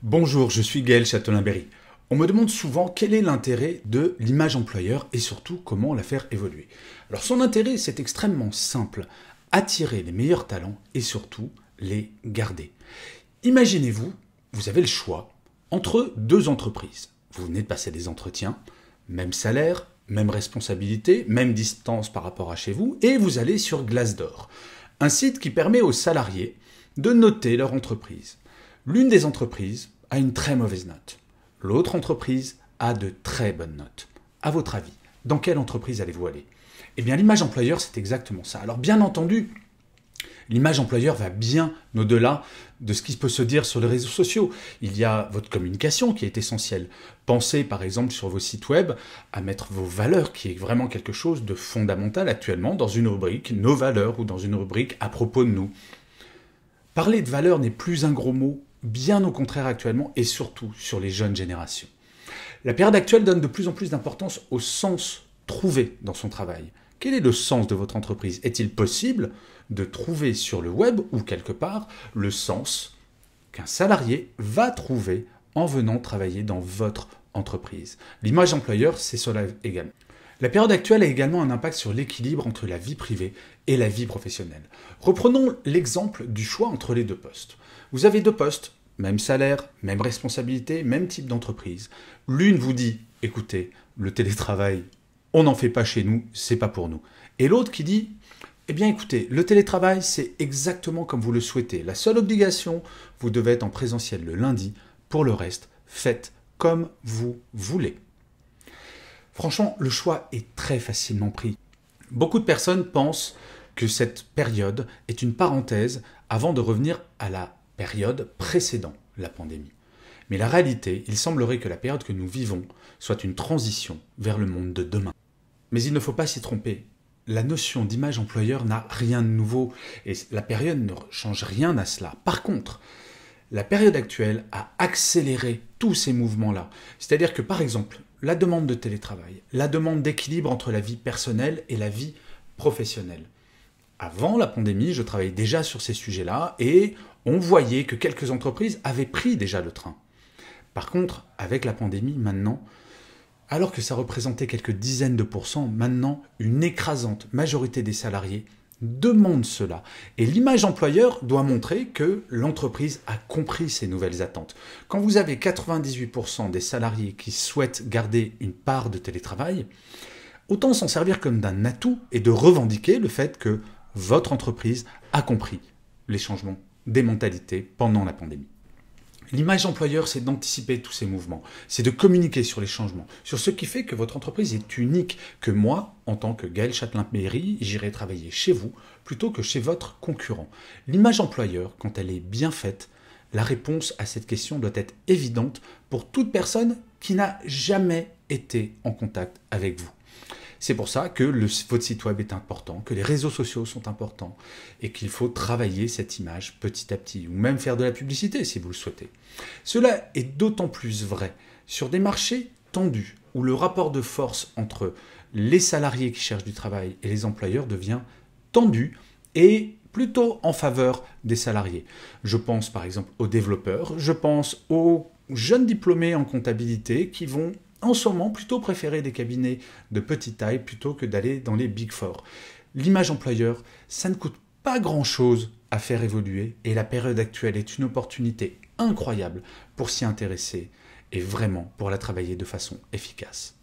Bonjour, je suis Gaël Châtelain-Berry. On me demande souvent quel est l'intérêt de l'image employeur et surtout comment la faire évoluer. Alors son intérêt, c'est extrêmement simple. Attirer les meilleurs talents et surtout les garder. Imaginez-vous, vous avez le choix entre deux entreprises. Vous venez de passer des entretiens, même salaire, même responsabilité, même distance par rapport à chez vous, et vous allez sur Glassdoor, un site qui permet aux salariés de noter leur entreprise. L'une des entreprises a une très mauvaise note. L'autre entreprise a de très bonnes notes. À votre avis, dans quelle entreprise allez-vous aller? Eh bien, l'image employeur, c'est exactement ça. Alors, bien entendu, l'image employeur va bien au-delà de ce qui peut se dire sur les réseaux sociaux. Il y a votre communication qui est essentielle. Pensez par exemple sur vos sites web à mettre vos valeurs, qui est vraiment quelque chose de fondamental actuellement dans une rubrique Nos valeurs ou dans une rubrique À propos de nous. Parler de valeurs n'est plus un gros mot, bien au contraire actuellement, et surtout sur les jeunes générations. La période actuelle donne de plus en plus d'importance au sens trouvé dans son travail. Quel est le sens de votre entreprise? Est-il possible de trouver sur le web ou quelque part le sens qu'un salarié va trouver en venant travailler dans votre entreprise? L'image employeur, c'est cela également. La période actuelle a également un impact sur l'équilibre entre la vie privée et la vie professionnelle. Reprenons l'exemple du choix entre les deux postes. Vous avez deux postes, même salaire, même responsabilité, même type d'entreprise. L'une vous dit, écoutez, le télétravail, on n'en fait pas chez nous, c'est pas pour nous. Et l'autre qui dit, eh bien écoutez, le télétravail, c'est exactement comme vous le souhaitez. La seule obligation, vous devez être en présentiel le lundi. Pour le reste, faites comme vous voulez. Franchement, le choix est très facilement pris. Beaucoup de personnes pensent que cette période est une parenthèse avant de revenir à la période précédant la pandémie. Mais la réalité, il semblerait que la période que nous vivons soit une transition vers le monde de demain. Mais il ne faut pas s'y tromper. La notion d'image employeur n'a rien de nouveau et la période ne change rien à cela. Par contre, la période actuelle a accéléré tous ces mouvements-là. C'est-à-dire que, par exemple, la demande de télétravail, la demande d'équilibre entre la vie personnelle et la vie professionnelle. Avant la pandémie, je travaillais déjà sur ces sujets-là et on voyait que quelques entreprises avaient pris déjà le train. Par contre, avec la pandémie, maintenant, alors que ça représentait quelques dizaines de pourcents, maintenant, une écrasante majorité des salariés demande cela. Et l'image employeur doit montrer que l'entreprise a compris ces nouvelles attentes. Quand vous avez 98% des salariés qui souhaitent garder une part de télétravail, autant s'en servir comme d'un atout et de revendiquer le fait que votre entreprise a compris les changements des mentalités pendant la pandémie. L'image employeur, c'est d'anticiper tous ces mouvements, c'est de communiquer sur les changements, sur ce qui fait que votre entreprise est unique, que moi, en tant que Gaël Châtelain-Berry, j'irai travailler chez vous plutôt que chez votre concurrent. L'image employeur, quand elle est bien faite, la réponse à cette question doit être évidente pour toute personne qui n'a jamais été en contact avec vous. C'est pour ça que votre site web est important, que les réseaux sociaux sont importants et qu'il faut travailler cette image petit à petit ou même faire de la publicité si vous le souhaitez. Cela est d'autant plus vrai sur des marchés tendus où le rapport de force entre les salariés qui cherchent du travail et les employeurs devient tendu et plutôt en faveur des salariés. Je pense par exemple aux développeurs, je pense aux jeunes diplômés en comptabilité qui vont en ce moment plutôt préférer des cabinets de petite taille plutôt que d'aller dans les Big Four. L'image employeur, ça ne coûte pas grand-chose à faire évoluer et la période actuelle est une opportunité incroyable pour s'y intéresser et vraiment pour la travailler de façon efficace.